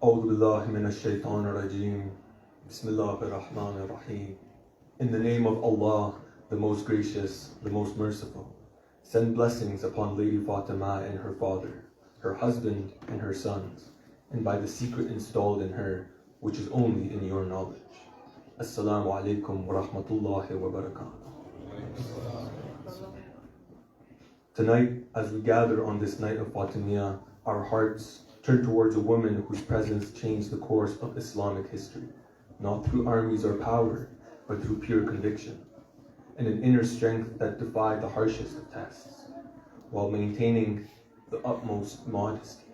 أعوذ بالله من الشيطان الرجيم. بسم الله الرحمن الرحيم. In the name of Allah, the most gracious, the most merciful. Send blessings upon Lady Fatima and her father, her husband and her sons, and by the secret installed in her, which is only in your knowledge. Assalamu alaikum wa rahmatullahi wa barakatuh. Tonight, as we gather on this night of Fatimiyya, our hearts turn towards a woman whose presence changed the course of Islamic history, not through armies or power, but through pure conviction, and an inner strength that defied the harshest of tests, while maintaining the utmost modesty.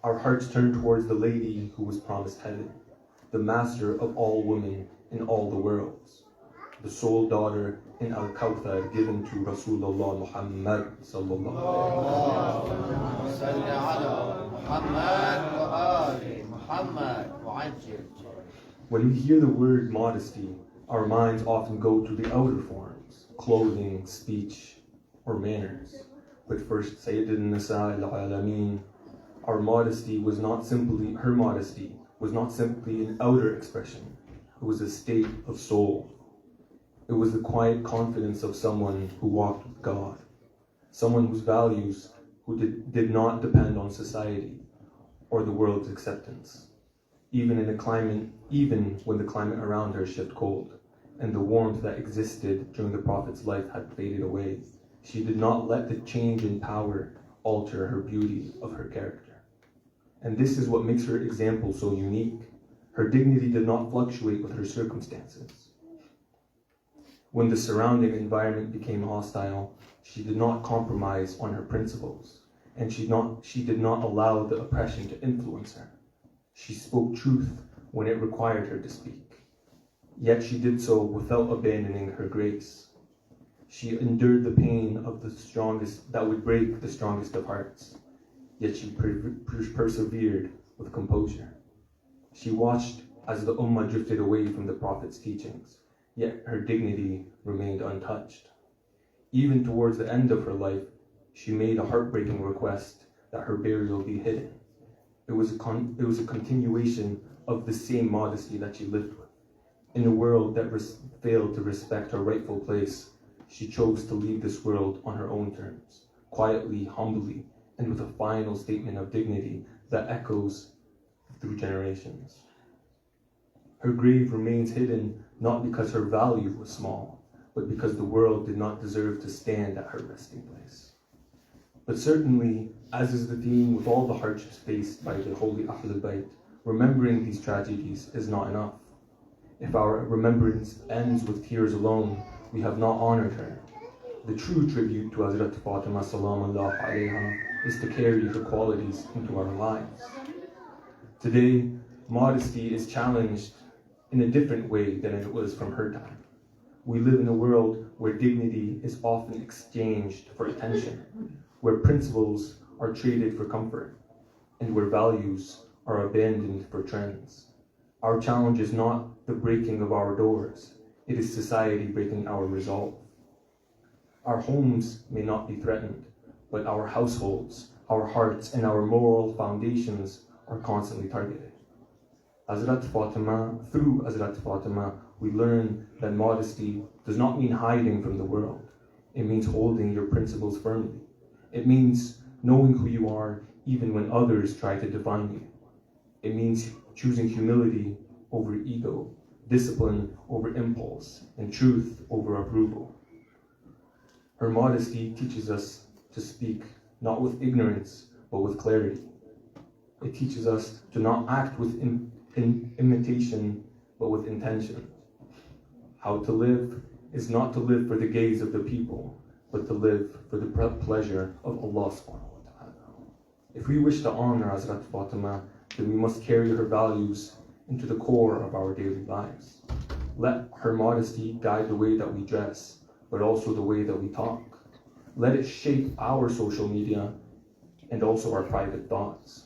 Our hearts turn towards the lady who was promised heaven, the master of all women in all the worlds, the sole daughter in Al-Kawthar given to Rasulullah Muhammad sallallahu alaihi wasallam. When we hear the word modesty, our minds often go to the outer forms, clothing, speech, or manners. But for Sayyidina Nisa al-Alameen, her modesty was not simply an outer expression. It was a state of soul. It was the quiet confidence of someone who walked with God, someone whose values did not depend on society or the world's acceptance. Even when the climate around her shifted cold, and the warmth that existed during the Prophet's life had faded away, she did not let the change in power alter her beauty of her character. And this is what makes her example so unique. Her dignity did not fluctuate with her circumstances. When the surrounding environment became hostile, she did not compromise on her principles, and she did not allow the oppression to influence her. She spoke truth when it required her to speak, yet she did so without abandoning her grace. She endured the pain of the strongest that would break the strongest of hearts, yet she persevered with composure. She watched as the Ummah drifted away from the Prophet's teachings, yet her dignity remained untouched. Even towards the end of her life, she made a heartbreaking request that her burial be hidden. It was a continuation of the same modesty that she lived with. In a world that failed to respect her rightful place, she chose to leave this world on her own terms, quietly, humbly, and with a final statement of dignity that echoes through generations. Her grave remains hidden not because her value was small, but because the world did not deserve to stand at her resting place. But certainly, as is the theme with all the hardships faced by the holy Ahlul Bayt, remembering these tragedies is not enough. If our remembrance ends with tears alone, we have not honored her. The true tribute to Hazrat Fatima salamullah alayha is to carry her qualities into our lives. Today, modesty is challenged in a different way than it was from her time. We live in a world where dignity is often exchanged for attention, where principles are traded for comfort, and where values are abandoned for trends. Our challenge is not the breaking of our doors, it is society breaking our resolve. Our homes may not be threatened, but our households, our hearts, and our moral foundations are constantly targeted. Through Hazrat Fatima, we learn that modesty does not mean hiding from the world. It means holding your principles firmly. It means knowing who you are even when others try to define you. It means choosing humility over ego, discipline over impulse, and truth over approval. Her modesty teaches us to speak not with ignorance, but with clarity. It teaches us to not act with imitation, but with intention. How to live is not to live for the gaze of the people, but to live for the pleasure of Allah subhanahu wa ta'ala. If we wish to honor Hazrat Fatima, then we must carry her values into the core of our daily lives. Let her modesty guide the way that we dress, but also the way that we talk. Let it shape our social media and also our private thoughts.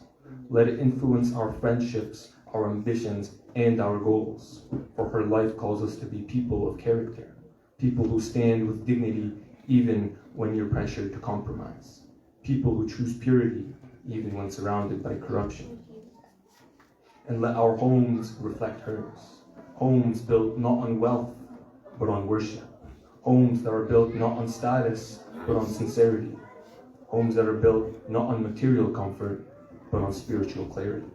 Let it influence our friendships, our ambitions, and our goals. For her life calls us to be people of character, people who stand with dignity even when you're pressured to compromise, people who choose purity even when surrounded by corruption. and let our homes reflect hers. Homes built not on wealth, but on worship. Homes that are built not on status, but on sincerity. Homes that are built not on material comfort, but on spiritual clarity.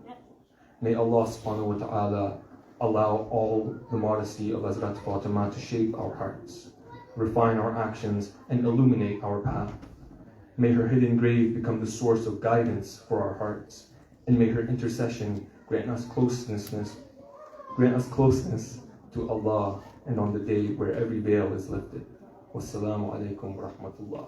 May Allah subhanahu wa ta'ala allow all the modesty of Hazrat Fatima to shape our hearts, refine our actions, and illuminate our path. May her hidden grave become the source of guidance for our hearts, and may her intercession grant us closeness to Allah and on the day where every veil is lifted. Wassalamu alaikum wa rahmatullah.